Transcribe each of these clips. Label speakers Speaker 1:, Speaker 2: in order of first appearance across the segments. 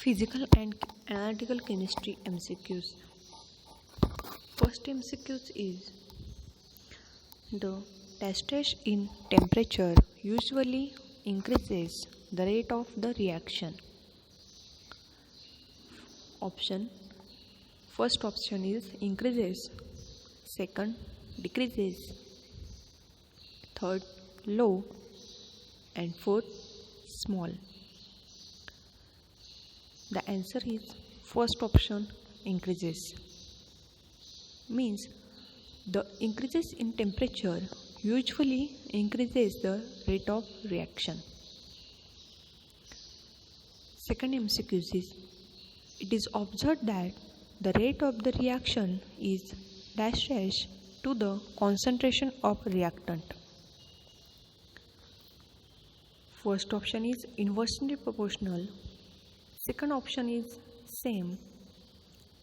Speaker 1: Physical and analytical chemistry MCQs. First MCQs is the testage in temperature usually increases the rate of the reaction. Option First option is increases, second decreases, third low, and fourth small. The answer is first option increases. Means the increases in temperature usually increases the rate of reaction. Second MCQ is it is observed that the rate of the reaction is dash dash to the concentration of reactant. First option is inversely proportional. Second option is same.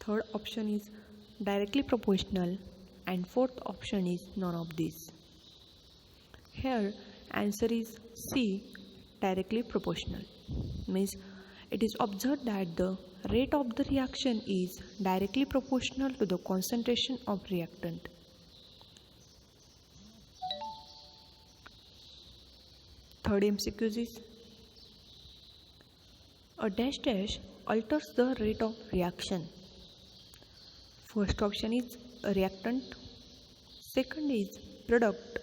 Speaker 1: Third option is directly proportional, and fourth option is none of these. Here answer is C, directly proportional. Means it is observed that the rate of the reaction is directly proportional to the concentration of reactant. Third MCQ is a dash dash alters the rate of reaction. First option is reactant, second is product,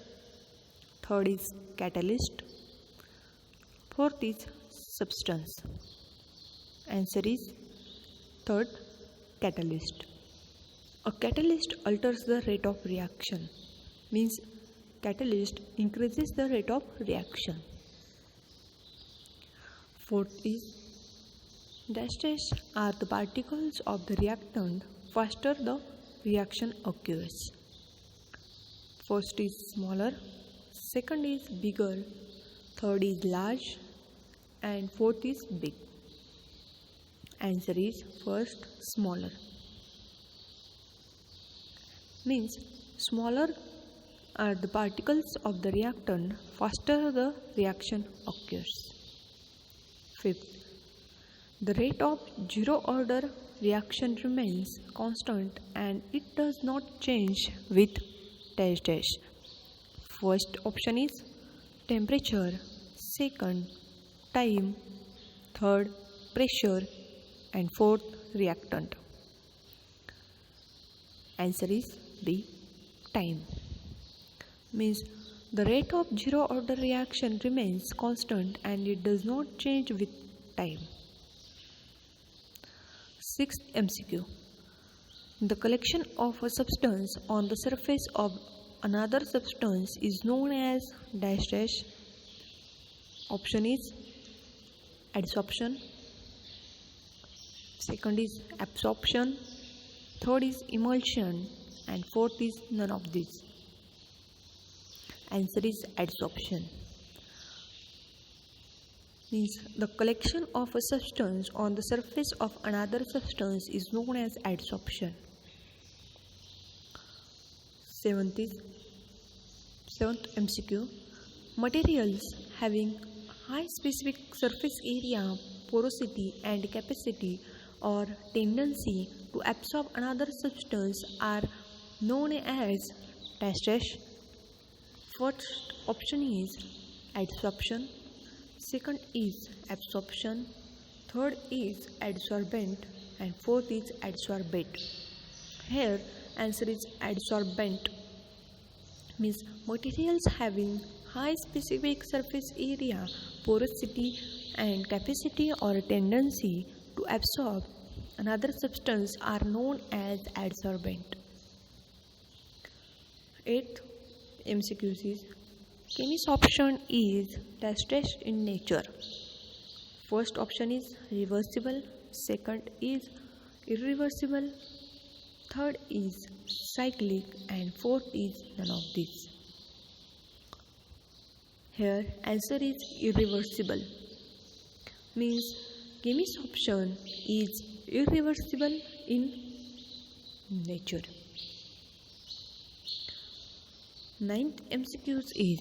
Speaker 1: third is catalyst, fourth is substance. Answer is third, catalyst. A catalyst alters the rate of reaction. Means catalyst increases the rate of reaction. Fourth is dash dash are the particles of the reactant faster the reaction occurs. First is smaller, second is bigger, third is large, and fourth is big. Answer is first, smaller. Means smaller are the particles of the reactant faster the reaction occurs. Fifth, the rate of zero order reaction remains constant and it does not change with dash dash. First option is temperature, second time, third pressure, and fourth reactant. Answer is B, time. Means the rate of zero order reaction remains constant and it does not change with time. Sixth MCQ. The collection of a substance on the surface of another substance is known as dash dash. Option is adsorption, second is absorption, third is emulsion, and fourth is none of these. Answer is adsorption. Means the collection of a substance on the surface of another substance is known as adsorption. Seventh MCQ. Materials having high specific surface area, porosity, and capacity or tendency to absorb another substance are known as dash dash. First option is adsorption, second is absorption, third is adsorbent, and fourth is adsorbate. Here answer is adsorbent. Means materials having high specific surface area, porosity, and capacity or tendency to absorb another substance are known as adsorbent. Eighth MCQ is chemisorption is dash dash in nature. First option is reversible, second is irreversible, third is cyclic, and fourth is none of these. Here answer is irreversible. Means chemisorption is irreversible in nature. Ninth MCQ is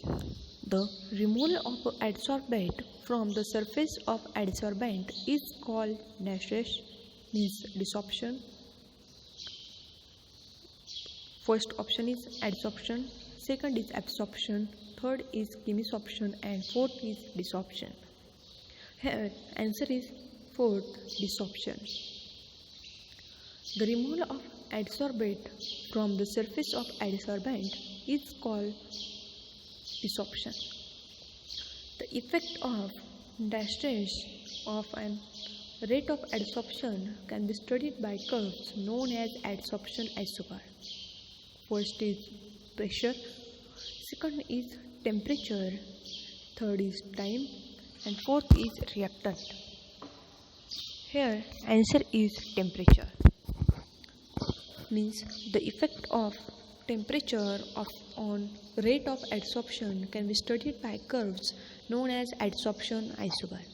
Speaker 1: The removal of adsorbate from the surface of adsorbent is called means desorption. First option is adsorption, second is absorption, third is chemisorption, and fourth is desorption. Here answer is fourth, desorption. The removal of adsorbate from the surface of adsorbent is called desorption. The effect of distress of an rate of adsorption can be studied by curves known as adsorption isobar. First is pressure, second is temperature, third is time, and fourth is reactant. Here answer is temperature. Means the effect of temperature on rate of adsorption can be studied by curves known as adsorption isobar.